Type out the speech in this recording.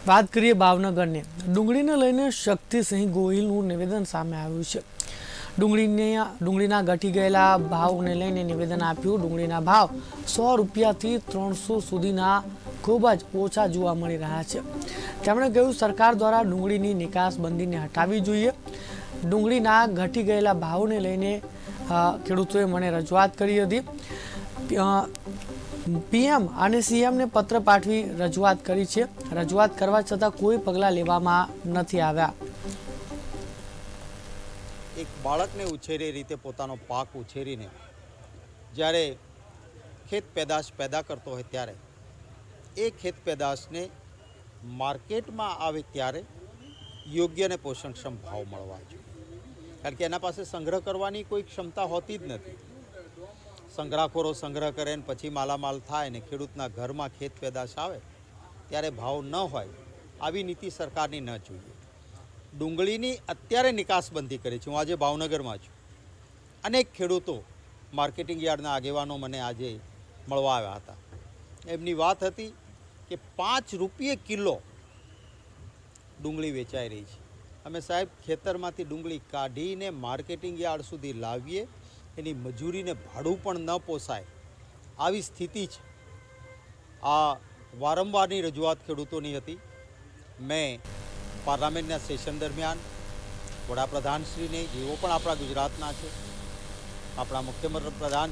વાત કરીએ ભાવનગરની ડુંગળીને લઈને શક્તિસિંહ ગોહિલનું નિવેદન સામે આવ્યું છે। ડુંગળીના ઘટી ગયેલા ભાવને લઈને નિવેદન આપ્યું। ડુંગળીના ભાવ 100 રૂપિયાથી 300 સુધીના ખૂબ જ ઓછા જોવા મળી રહ્યા છે। તેમણે કહ્યું સરકાર દ્વારા ડુંગળીની નિકાસબંધીને હટાવવી જોઈએ। ડુંગળીના ઘટી ગયેલા ભાવને લઈને ખેડૂતોએ મને રજૂઆત કરી હતી। પીએમ અને સીએમને પત્ર પાઠવી રજૂઆત કરી છે। રજૂઆત કરવા છતાં કોઈ પગલાં લેવામાં નથી આવ્યા। એક બાળકને ઉછેરી રીતે પોતાનો પાક ઉછેરીને જ્યારે ખેત પેદાશ પેદા કરતો હોય ત્યારે એ ખેત પેદાશને માર્કેટમાં આવે ત્યારે યોગ્ય અને પોષણક્ષમ ભાવ મળવા જોઈએ, કારણ કે એના પાસે સંગ્રહ કરવાની કોઈ ક્ષમતા હોતી જ નથી। સંગ્રહખોરો સંગ્રહ કરે ને પછી માલામાલ થાય ને ખેડૂતના ઘરમાં ખેત પેદાશ આવે ત્યારે ભાવ ન હોય, આવી નીતિ સરકારની ન જોઈએ। ડુંગળીની અત્યારે નિકાસબંધી કરી છે। હું આજે ભાવનગરમાં છું। અનેક ખેડૂતો માર્કેટિંગ યાર્ડના આગેવાનો મને આજે મળવા આવ્યા હતા। એમની વાત હતી કે 5 રૂપિયે કિલો ડુંગળી વેચાઈ રહી છે। અમે સાહેબ ખેતરમાંથી ડુંગળી કાઢીને માર્કેટિંગ યાર્ડ સુધી લાવીએ, એની મજૂરીને ભાડું પણ ન પોસાય, આવી સ્થિતિ છે। આ વારંવારની રજૂઆત ખેડૂતોની હતી। મેં પાર્લામેન્ટના સેશન દરમિયાન વડાપ્રધાનશ્રીને, જેઓ પણ આપણા ગુજરાતના છે, આપણા મુખ્યમંત્રી પ્રધાન